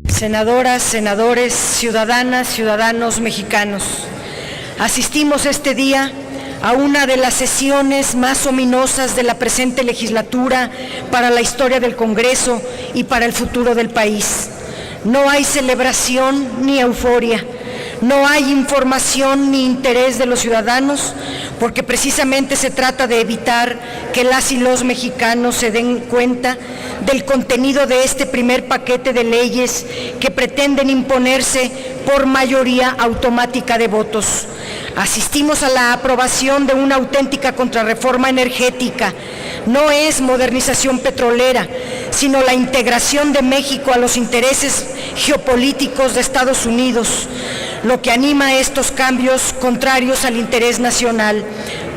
Senadoras, senadores, ciudadanas, ciudadanos mexicanos, asistimos este día a una de las sesiones más ominosas de la presente legislatura para la historia del Congreso y para el futuro del país. No hay celebración ni euforia, no hay información ni interés de los ciudadanos, porque precisamente se trata de evitar que las y los mexicanos se den cuenta del contenido de este primer paquete de leyes que pretenden imponerse por mayoría automática de votos. Asistimos a la aprobación de una auténtica contrarreforma energética. No es modernización petrolera, sino la integración de México a los intereses geopolíticos de Estados Unidos, lo que anima a estos cambios contrarios al interés nacional.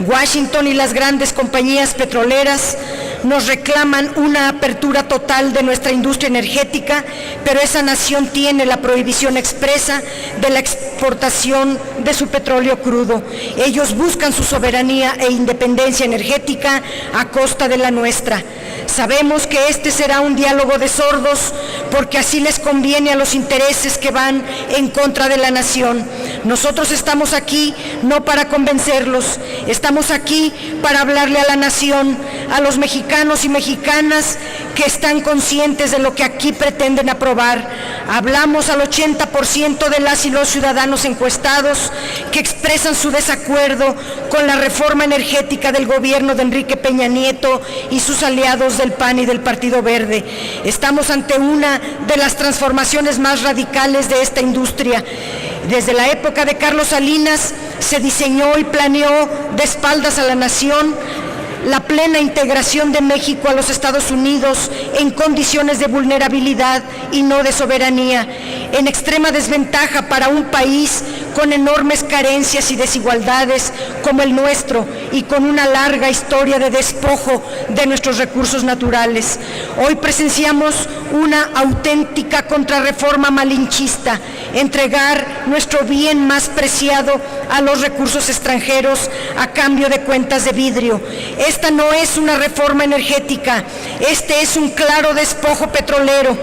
Washington y las grandes compañías petroleras nos reclaman una apertura total de nuestra industria energética, pero esa nación tiene la prohibición expresa de la exportación de su petróleo crudo. Ellos buscan su soberanía e independencia energética a costa de la nuestra. Sabemos que este será un diálogo de sordos, porque así les conviene a los intereses que van en contra de la nación. Nosotros estamos aquí no para convencerlos, estamos aquí para hablarle a la nación, a los mexicanos y mexicanas que están conscientes de lo que aquí pretenden aprobar. Hablamos al 80% de las y los ciudadanos encuestados que expresan su desacuerdo con la reforma energética del gobierno de Enrique Peña Nieto y sus aliados del PAN y del Partido Verde. Estamos ante una de las transformaciones más radicales de esta industria. Desde la época de Carlos Salinas se diseñó y planeó de espaldas a la nación la plena integración de México a los Estados Unidos en condiciones de vulnerabilidad y no de soberanía, en extrema desventaja para un país con enormes carencias y desigualdades como el nuestro y con una larga historia de despojo de nuestros recursos naturales. Hoy presenciamos una auténtica contrarreforma malinchista, entregar nuestro bien más preciado a los recursos extranjeros a cambio de cuentas de vidrio. Esta no es una reforma energética, este es un claro despojo petrolero.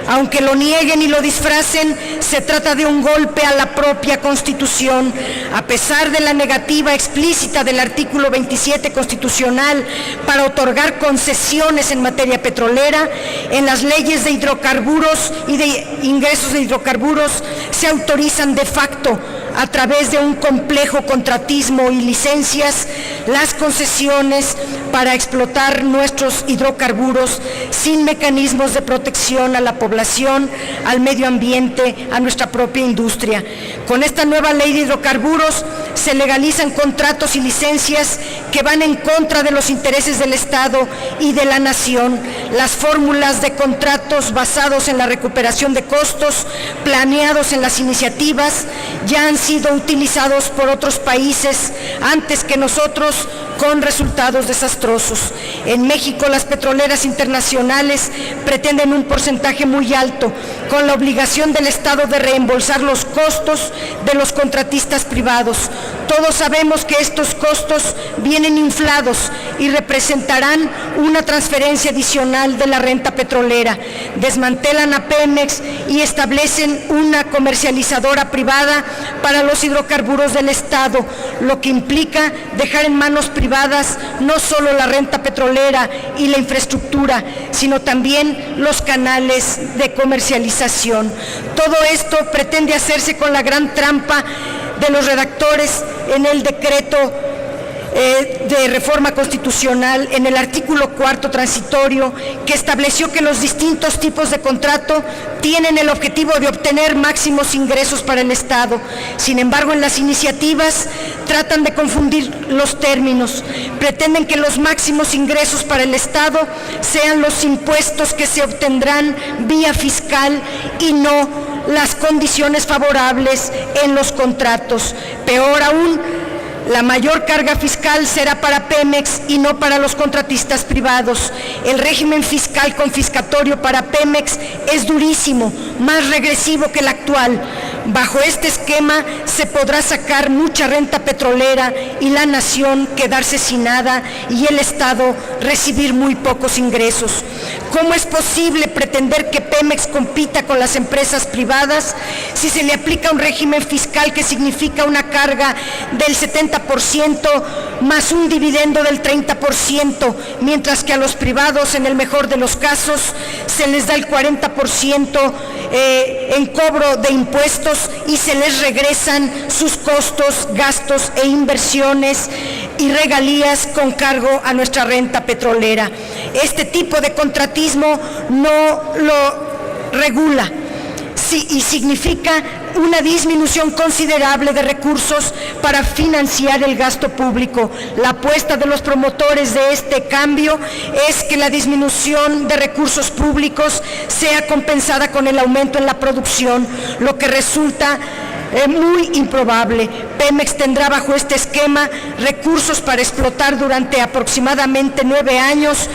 Aunque lo nieguen y lo disfracen, se trata de un golpe a la propia Constitución. A pesar de la negativa explícita del artículo 27 constitucional para otorgar concesiones en materia petrolera, en las leyes de hidrocarburos y de ingresos de hidrocarburos se autorizan de facto, a través de un complejo contratismo y licencias, las concesiones para explotar nuestros hidrocarburos sin mecanismos de protección a la población, al medio ambiente, a nuestra propia industria. Con esta nueva ley de hidrocarburos se legalizan contratos y licencias que van en contra de los intereses del Estado y de la nación. Las fórmulas de contratos basados en la recuperación de costos planeados en las iniciativas ya han sido utilizados por otros países antes que nosotros con resultados desastrosos. En México, las petroleras internacionales pretenden un porcentaje muy alto, con la obligación del Estado de reembolsar los costos de los contratistas privados. Todos sabemos que estos costos vienen inflados y representarán una transferencia adicional de la renta petrolera. Desmantelan a Pemex y establecen una comercializadora privada para los hidrocarburos del Estado, lo que implica dejar en manos privadas no solo la renta petrolera y la infraestructura, sino también los canales de comercialización. Todo esto pretende hacerse con la gran trampa de los redactores en el decreto de reforma constitucional, en el artículo 4 transitorio, que estableció que los distintos tipos de contrato tienen el objetivo de obtener máximos ingresos para el Estado. Sin embargo, en las iniciativas tratan de confundir los términos. Pretenden que los máximos ingresos para el Estado sean los impuestos que se obtendrán vía fiscal y no las condiciones favorables en los contratos. Peor aún, la mayor carga fiscal será para Pemex y no para los contratistas privados. El régimen fiscal confiscatorio para Pemex es durísimo, más regresivo que el actual. Bajo este esquema se podrá sacar mucha renta petrolera y la nación quedarse sin nada y el Estado recibir muy pocos ingresos. ¿Cómo es posible pretender que Pemex compita con las empresas privadas si se le aplica un régimen fiscal que significa una carga del 70% más un dividendo del 30%, mientras que a los privados, en el mejor de los casos, se les da el 40% en cobro de impuestos y se les regresan sus costos, gastos e inversiones y regalías con cargo a nuestra renta petrolera? Este tipo de contratismo no lo regula y significa una disminución considerable de recursos para financiar el gasto público. La apuesta de los promotores de este cambio es que la disminución de recursos públicos sea compensada con el aumento en la producción, lo que resulta muy improbable. Pemex tendrá bajo este esquema recursos para explotar durante aproximadamente 9 años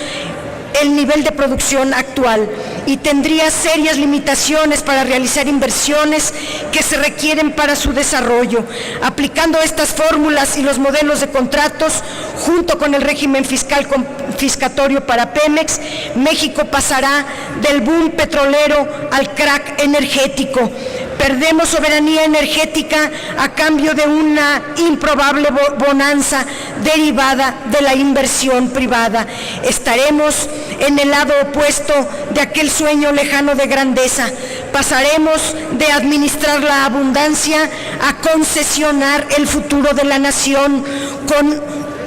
el nivel de producción actual y tendría serias limitaciones para realizar inversiones que se requieren para su desarrollo. Aplicando estas fórmulas y los modelos de contratos, junto con el régimen fiscal confiscatorio para Pemex, México pasará del boom petrolero al crack energético. Perdemos soberanía energética a cambio de una improbable bonanza derivada de la inversión privada. Estaremos en el lado opuesto de aquel sueño lejano de grandeza. Pasaremos de administrar la abundancia a concesionar el futuro de la nación con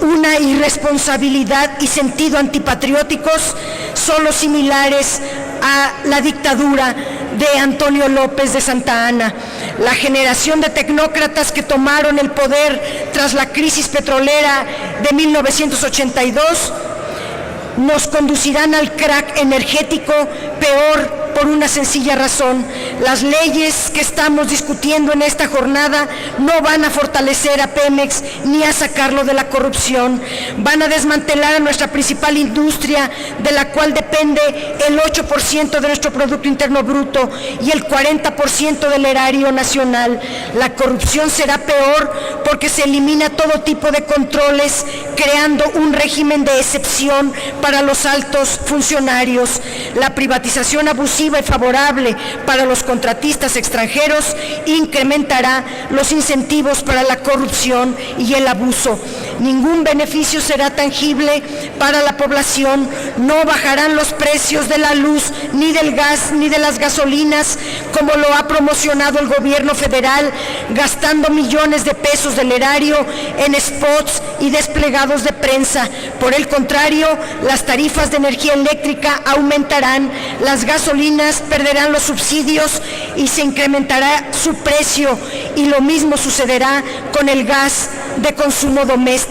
una irresponsabilidad y sentido antipatrióticos solo similares a la dictadura de Antonio López de Santa Anna. La generación de tecnócratas que tomaron el poder tras la crisis petrolera de 1982 nos conducirán al crack energético, peor por una sencilla razón: las leyes que estamos discutiendo en esta jornada no van a fortalecer a Pemex ni a sacarlo de la corrupción, van a desmantelar a nuestra principal industria, de la cual depende el 8% de nuestro Producto Interno Bruto y el 40% del erario nacional. La corrupción será peor porque se elimina todo tipo de controles, creando un régimen de excepción para los altos funcionarios. La privatización abusiva y favorable para los contratistas extranjeros incrementará los incentivos para la corrupción y el abuso. Ningún beneficio será tangible para la población, no bajarán los precios de la luz, ni del gas, ni de las gasolinas, como lo ha promocionado el gobierno federal, gastando millones de pesos del erario en spots y desplegados de prensa. Por el contrario, las tarifas de energía eléctrica aumentarán, las gasolinas perderán los subsidios y se incrementará su precio, y lo mismo sucederá con el gas de consumo doméstico.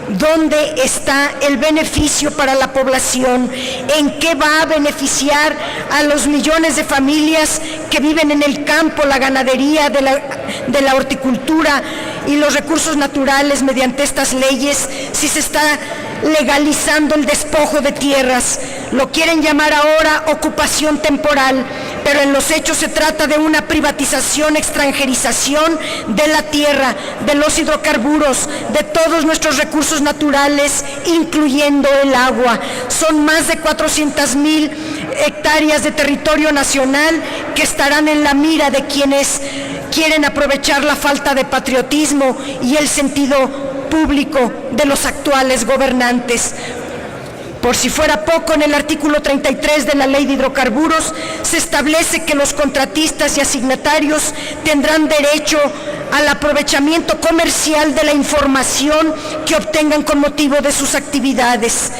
¿Dónde está el beneficio para la población? ¿En qué va a beneficiar a los millones de familias que viven en el campo, la ganadería, de la horticultura y los recursos naturales mediante estas leyes, si se está legalizando el despojo de tierras? Lo quieren llamar ahora ocupación temporal, pero en los hechos se trata de una privatización, extranjerización de la tierra, de los hidrocarburos, de todos nuestros recursos naturales, incluyendo el agua. Son más de 400,000 hectáreas de territorio nacional que estarán en la mira de quienes quieren aprovechar la falta de patriotismo y el sentido público de los actuales gobernantes. Por si fuera poco, en el artículo 33 de la Ley de Hidrocarburos se establece que los contratistas y asignatarios tendrán derecho al aprovechamiento comercial de la información que obtengan con motivo de sus actividades.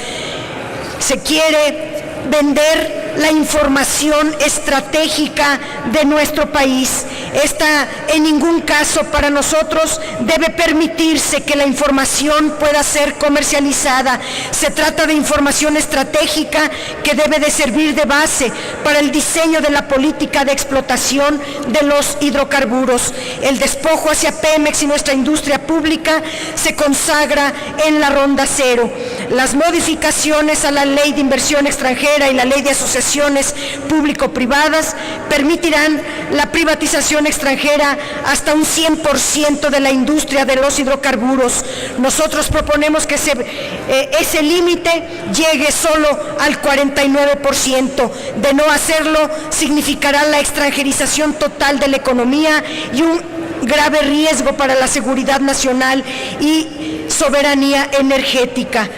Se quiere vender la información estratégica de nuestro país. Esta en ningún caso para nosotros debe permitirse que la información pueda ser comercializada. Se trata de información estratégica que debe de servir de base para el diseño de la política de explotación de los hidrocarburos. El despojo hacia Pemex y nuestra industria pública se consagra en la Ronda Cero. las modificaciones a la Ley de Inversión Extranjera y la Ley de Asociaciones Público-Privadas permitirán la privatización extranjera hasta un 100% de la industria de los hidrocarburos. Nosotros proponemos que ese límite llegue solo al 49%. De no hacerlo, significará la extranjerización total de la economía y un grave riesgo para la seguridad nacional y soberanía energética.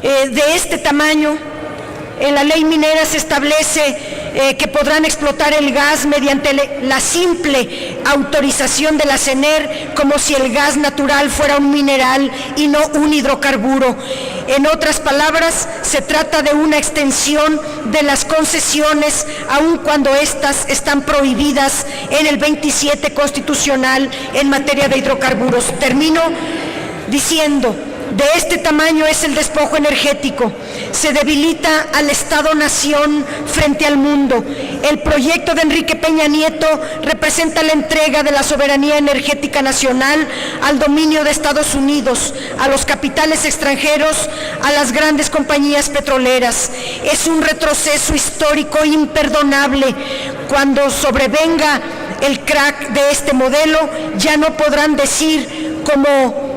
De este tamaño, en la ley minera se establece que podrán explotar el gas mediante la simple autorización de la CENER, como si el gas natural fuera un mineral y no un hidrocarburo. En otras palabras, se trata de una extensión de las concesiones, aun cuando éstas están prohibidas en el 27 constitucional en materia de hidrocarburos. Termino diciendo: de este tamaño es el despojo energético. Se debilita al Estado-nación frente al mundo. El proyecto de Enrique Peña Nieto representa la entrega de la soberanía energética nacional al dominio de Estados Unidos, a los capitales extranjeros, a las grandes compañías petroleras. Es un retroceso histórico imperdonable. Cuando sobrevenga el crack de este modelo, ya no podrán decir, como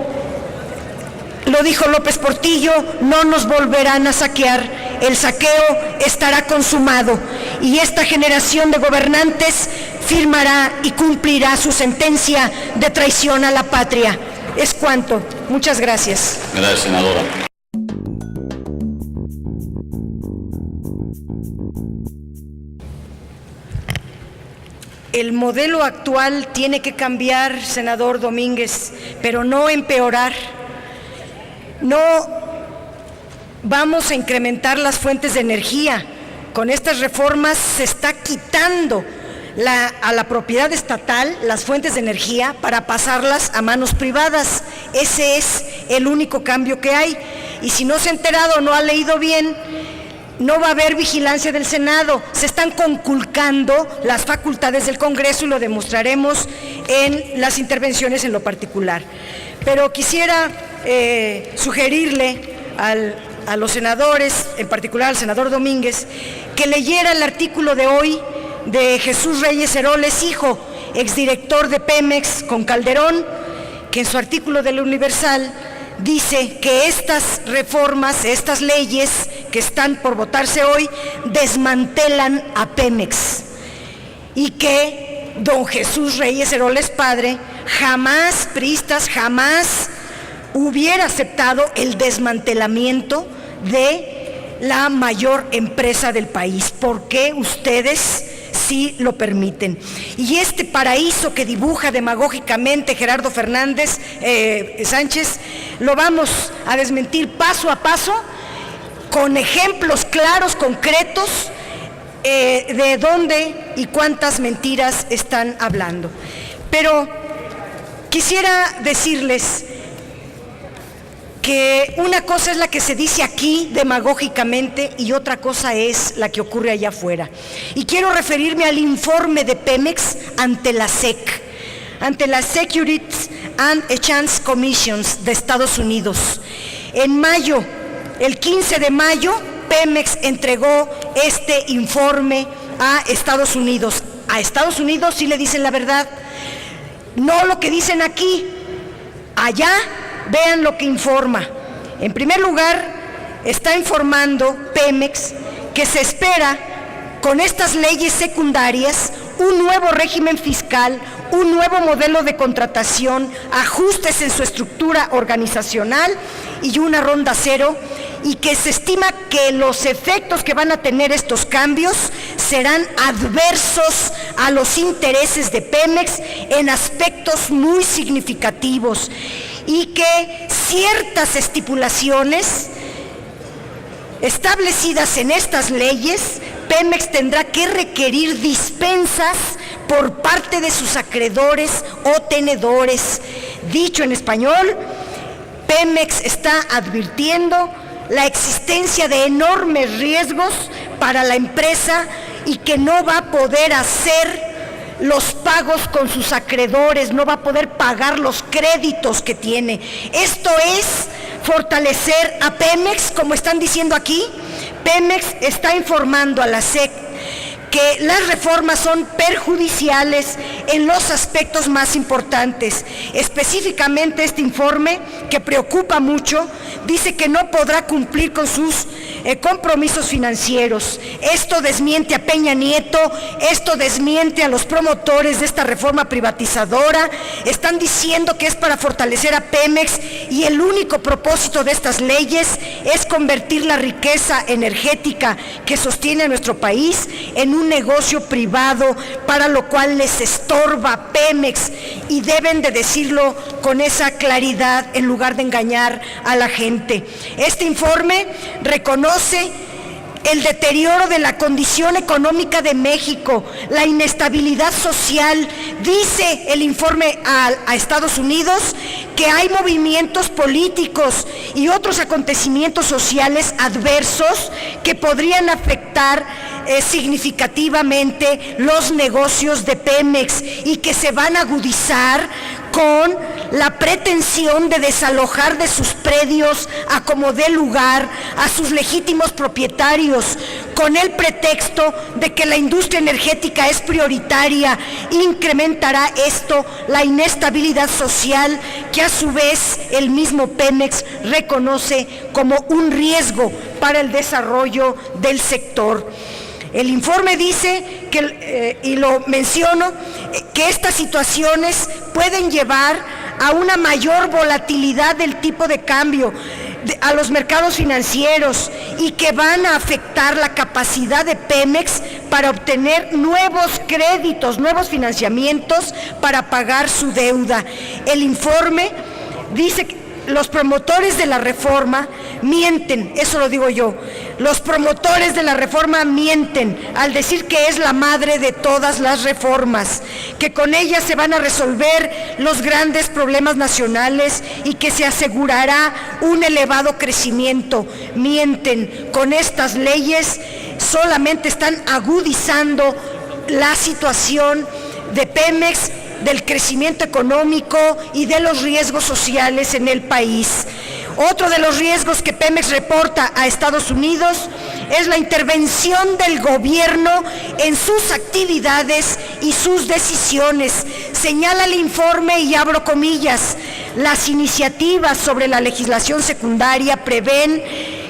lo dijo López Portillo, no nos volverán a saquear. El saqueo estará consumado y esta generación de gobernantes firmará y cumplirá su sentencia de traición a la patria. Es cuanto. Muchas gracias. Gracias, senadora. El modelo actual tiene que cambiar, senador Domínguez, pero no empeorar. No vamos a incrementar las fuentes de energía. Con estas reformas se está quitando a la propiedad estatal las fuentes de energía para pasarlas a manos privadas. Ese es el único cambio que hay. Y si no se ha enterado o no ha leído bien, no va a haber vigilancia del Senado. Se están conculcando las facultades del Congreso y lo demostraremos en las intervenciones en lo particular. Pero quisiera sugerirle a los senadores, en particular al senador Domínguez, que leyera el artículo de hoy de Jesús Reyes Heroles, hijo, exdirector de Pemex con Calderón, que en su artículo de La Universal dice que estas reformas, estas leyes que están por votarse hoy, desmantelan a Pemex, y que don Jesús Reyes Heroles padre jamás, priistas, jamás hubiera aceptado el desmantelamiento de la mayor empresa del país. ¿Por qué ustedes sí lo permiten? Y este paraíso que dibuja demagógicamente Gerardo Fernández Sánchez, lo vamos a desmentir paso a paso, con ejemplos claros, concretos, de dónde y cuántas mentiras están hablando. Pero quisiera decirles que una cosa es la que se dice aquí demagógicamente y otra cosa es la que ocurre allá afuera. Y quiero referirme al informe de Pemex ante la SEC, ante la Securities and Exchange Commissions de Estados Unidos. En mayo, el 15 de mayo, Pemex entregó este informe a Estados Unidos. A Estados Unidos sí le dicen la verdad, no lo que dicen aquí. Allá vean lo que informa. En primer lugar, está informando Pemex que se espera, con estas leyes secundarias, un nuevo régimen fiscal, un nuevo modelo de contratación, ajustes en su estructura organizacional y una ronda cero, y que se estima que los efectos que van a tener estos cambios serán adversos a los intereses de Pemex en aspectos muy significativos, y que ciertas estipulaciones establecidas en estas leyes, Pemex tendrá que requerir dispensas por parte de sus acreedores o tenedores. Dicho en español, Pemex está advirtiendo la existencia de enormes riesgos para la empresa y que no va a poder hacer los pagos con sus acreedores, no va a poder pagar los créditos que tiene. Esto es fortalecer a Pemex, como están diciendo aquí. Pemex está informando a la SEC que las reformas son perjudiciales en los aspectos más importantes. Específicamente este informe, que preocupa mucho, dice que no podrá cumplir con sus compromisos financieros. Esto desmiente a Peña Nieto, esto desmiente a los promotores de esta reforma privatizadora. Están diciendo que es para fortalecer a Pemex y el único propósito de estas leyes es convertir la riqueza energética que sostiene a nuestro país en un negocio privado, para lo cual les estorba Pemex, y deben de decirlo con esa claridad en lugar de engañar a la gente. Este informe reconoce el deterioro de la condición económica de México, la inestabilidad social. Dice el informe a Estados Unidos que hay movimientos políticos y otros acontecimientos sociales adversos que podrían afectar significativamente los negocios de Pemex y que se van a agudizar con la pretensión de desalojar de sus predios a como dé lugar a sus legítimos propietarios, con el pretexto de que la industria energética es prioritaria. Incrementará esto la inestabilidad social que a su vez el mismo Pemex reconoce como un riesgo para el desarrollo del sector. El informe dice que, y lo menciono, que estas situaciones pueden llevar a una mayor volatilidad del tipo de cambio, a los mercados financieros, y que van a afectar la capacidad de Pemex para obtener nuevos créditos, nuevos financiamientos para pagar su deuda. El informe dice que los promotores de la reforma mienten, eso lo digo yo. Los promotores de la reforma mienten al decir que es la madre de todas las reformas, que con ella se van a resolver los grandes problemas nacionales y que se asegurará un elevado crecimiento. Mienten. Con estas leyes solamente están agudizando la situación de Pemex, del crecimiento económico y de los riesgos sociales en el país. Otro de los riesgos que Pemex reporta a Estados Unidos es la intervención del gobierno en sus actividades y sus decisiones. Señala el informe, y abro comillas, las iniciativas sobre la legislación secundaria prevén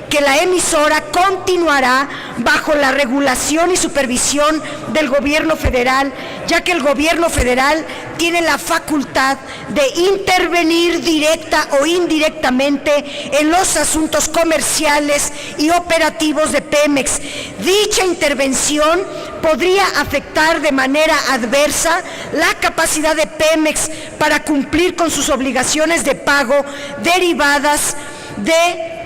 que la emisora continuará bajo la regulación y supervisión del gobierno federal, ya que el gobierno federal tiene la facultad de intervenir directa o indirectamente en los asuntos comerciales y operativos de Pemex. Dicha intervención podría afectar de manera adversa la capacidad de Pemex para cumplir con sus obligaciones de pago derivadas de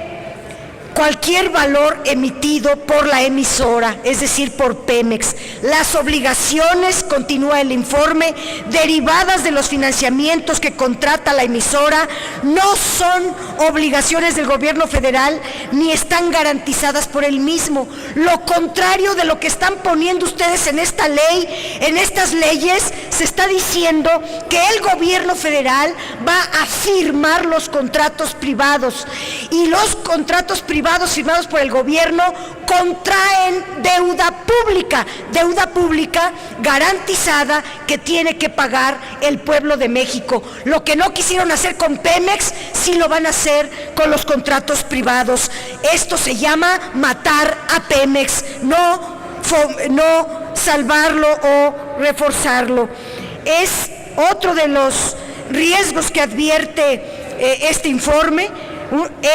cualquier valor emitido por la emisora, es decir, por Pemex. Las obligaciones, continúa el informe, derivadas de los financiamientos que contrata la emisora, no son obligaciones del gobierno federal ni están garantizadas por el mismo. Lo contrario de lo que están poniendo ustedes en esta ley, en estas leyes, se está diciendo que el gobierno federal va a firmar los contratos privados, y los contratos privados firmados por el gobierno contraen deuda pública garantizada que tiene que pagar el pueblo de México. Lo que no quisieron hacer con Pemex, sí lo van a hacer con los contratos privados. Esto se llama matar a Pemex, no salvarlo o reforzarlo. Es otro de los riesgos que advierte este informe,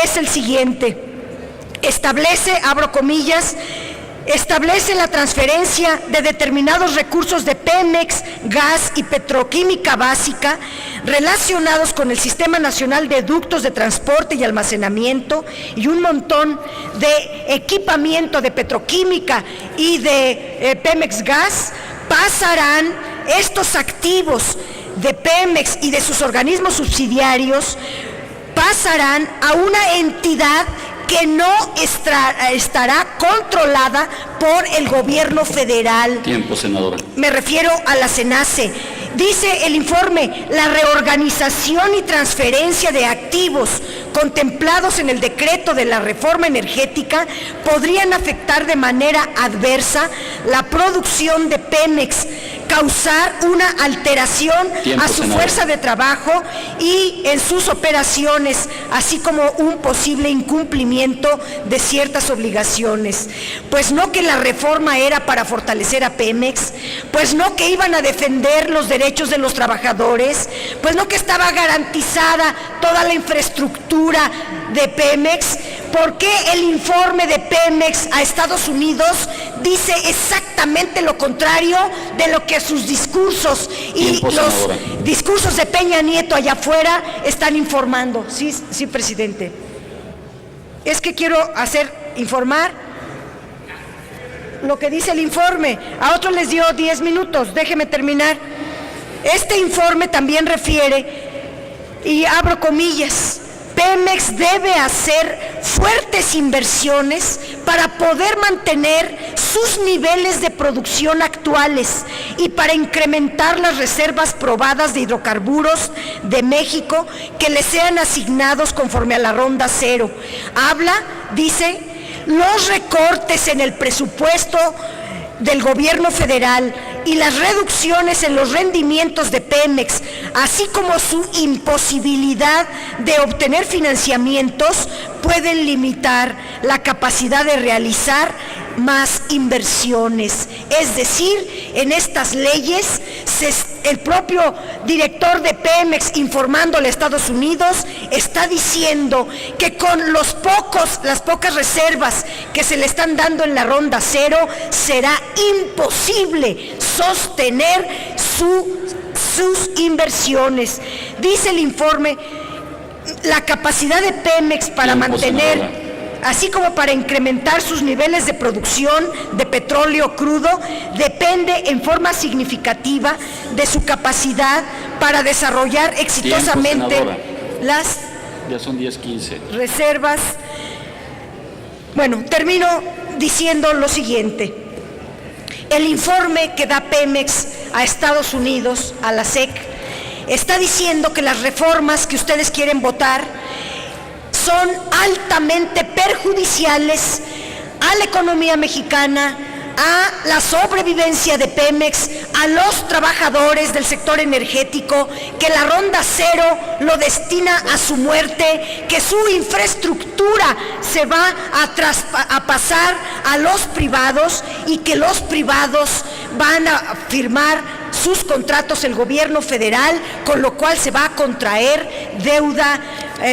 es el siguiente. Establece, abro comillas, establece la transferencia de determinados recursos de Pemex, gas y petroquímica básica relacionados con el Sistema Nacional de Ductos de Transporte y Almacenamiento y un montón de equipamiento de petroquímica y de Pemex Gas. Pasarán estos activos de Pemex y de sus organismos subsidiarios, pasarán a una entidad que no estará controlada por el gobierno federal. Tiempo, senadora. Me refiero a la CENACE. Dice el informe, la reorganización y transferencia de activos contemplados en el decreto de la reforma energética podrían afectar de manera adversa la producción de Pemex, causar una alteración a su fuerza de trabajo y en sus operaciones, así como un posible incumplimiento de ciertas obligaciones. Pues no que la reforma era para fortalecer a Pemex, pues no que iban a defender los derechos de los trabajadores, pues no que estaba garantizada toda la infraestructura de Pemex. ¿Por qué el informe de Pemex a Estados Unidos dice exactamente lo contrario de lo que sus discursos y los discursos de Peña Nieto allá afuera están informando? Sí, sí, presidente. Es que quiero informar lo que dice el informe. A otros les dio 10 minutos, déjeme terminar. Este informe también refiere, y abro comillas, Pemex debe hacer fuertes inversiones para poder mantener sus niveles de producción actuales y para incrementar las reservas probadas de hidrocarburos de México que le sean asignados conforme a la Ronda Cero. Dice, los recortes en el presupuesto del gobierno federal y las reducciones en los rendimientos de Pemex, así como su imposibilidad de obtener financiamientos, pueden limitar la capacidad de realizar más inversiones. Es decir, en estas leyes, el propio director de Pemex, informándole a Estados Unidos, está diciendo que con las pocas reservas que se le están dando en la Ronda Cero, será imposible sostener sus inversiones. Dice el informe, la capacidad de Pemex para mantener, así como para incrementar sus niveles de producción de petróleo crudo, depende en forma significativa de su capacidad para desarrollar exitosamente las ya son 10:15 reservas. Bueno, termino diciendo lo siguiente. El informe que da Pemex a Estados Unidos, a la SEC, está diciendo que las reformas que ustedes quieren votar son altamente perjudiciales a la economía mexicana, a la sobrevivencia de Pemex, a los trabajadores del sector energético, que la Ronda Cero lo destina a su muerte, que su infraestructura se va a pasar a los privados y que los privados van a firmar sus contratos el gobierno federal, con lo cual se va a contraer deuda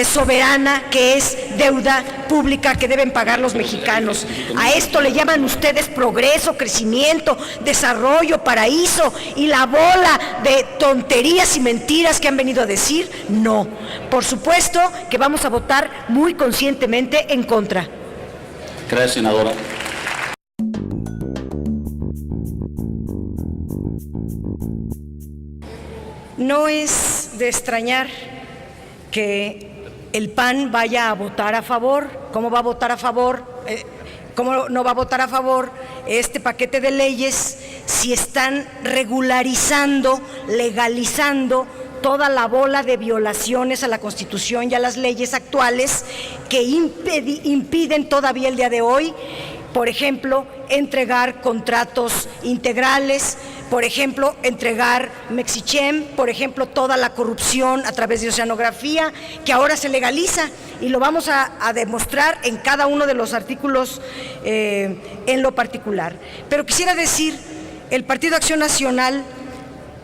soberana, que es deuda pública que deben pagar los mexicanos. A esto le llaman ustedes progreso, crecimiento, desarrollo, paraíso y la bola de tonterías y mentiras que han venido a decir. No, por supuesto que vamos a votar muy conscientemente en contra. Gracias, senadora. No es de extrañar que el PAN vaya a votar a favor. ¿Cómo va a votar a favor? ¿Cómo no va a votar a favor este paquete de leyes si están regularizando, legalizando toda la bola de violaciones a la Constitución y a las leyes actuales que impiden todavía el día de hoy, por ejemplo, entregar contratos integrales, por ejemplo, entregar Mexichem, por ejemplo, toda la corrupción a través de oceanografía, que ahora se legaliza y lo vamos a demostrar en cada uno de los artículos en lo particular. Pero quisiera decir, el Partido Acción Nacional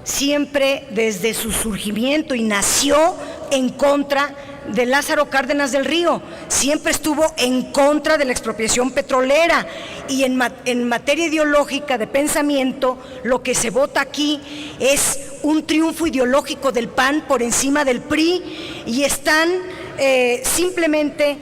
siempre desde su surgimiento y nació en contra de Lázaro Cárdenas del Río, siempre estuvo en contra de la expropiación petrolera y en materia ideológica de pensamiento, lo que se vota aquí es un triunfo ideológico del PAN por encima del PRI y están simplemente,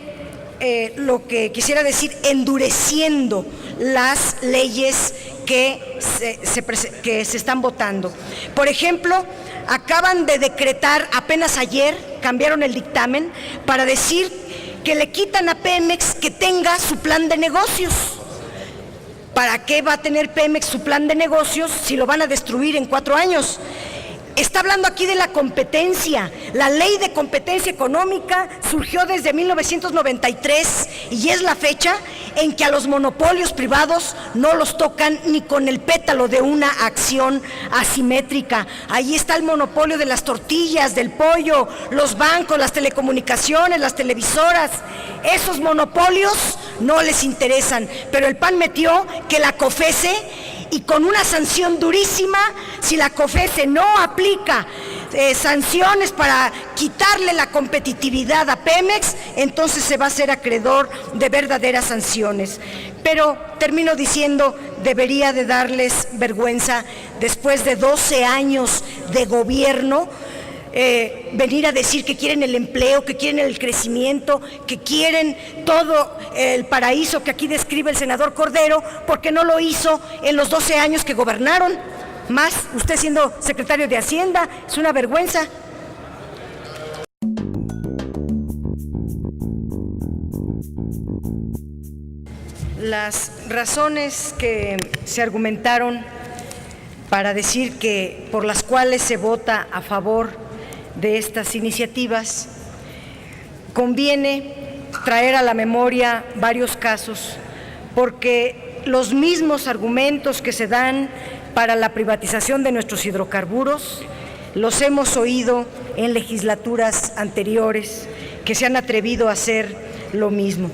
lo que quisiera decir, endureciendo las leyes que se están votando. Por ejemplo, acaban de decretar, apenas ayer, cambiaron el dictamen para decir que le quitan a Pemex que tenga su plan de negocios. ¿Para qué va a tener Pemex su plan de negocios si lo van a destruir en 4 años? Está hablando aquí de la competencia. La ley de competencia económica surgió desde 1993 y es la fecha en que a los monopolios privados no los tocan ni con el pétalo de una acción asimétrica. Ahí está el monopolio de las tortillas, del pollo, los bancos, las telecomunicaciones, las televisoras. Esos monopolios no les interesan, pero el PAN metió que la COFECE, y con una sanción durísima, si la COFECE no aplica sanciones para quitarle la competitividad a Pemex, entonces se va a ser acreedor de verdaderas sanciones. Pero termino diciendo, debería de darles vergüenza, después de 12 años de gobierno, venir a decir que quieren el empleo, que quieren el crecimiento, que quieren todo el paraíso que aquí describe el senador Cordero, porque no lo hizo en los 12 años que gobernaron. Más usted siendo secretario de Hacienda, es una vergüenza. Las razones que se argumentaron para decir que por las cuales se vota a favor de estas iniciativas, conviene traer a la memoria varios casos, porque los mismos argumentos que se dan para la privatización de nuestros hidrocarburos los hemos oído en legislaturas anteriores que se han atrevido a hacer lo mismo.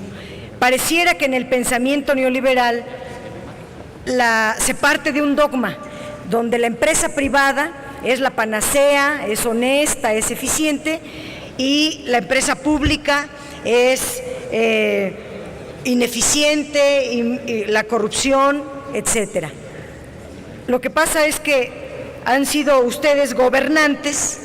Pareciera que en el pensamiento neoliberal se parte de un dogma donde la empresa privada es la panacea, es honesta, es eficiente, y la empresa pública es ineficiente, y la corrupción, etcétera. Lo que pasa es que han sido ustedes gobernantes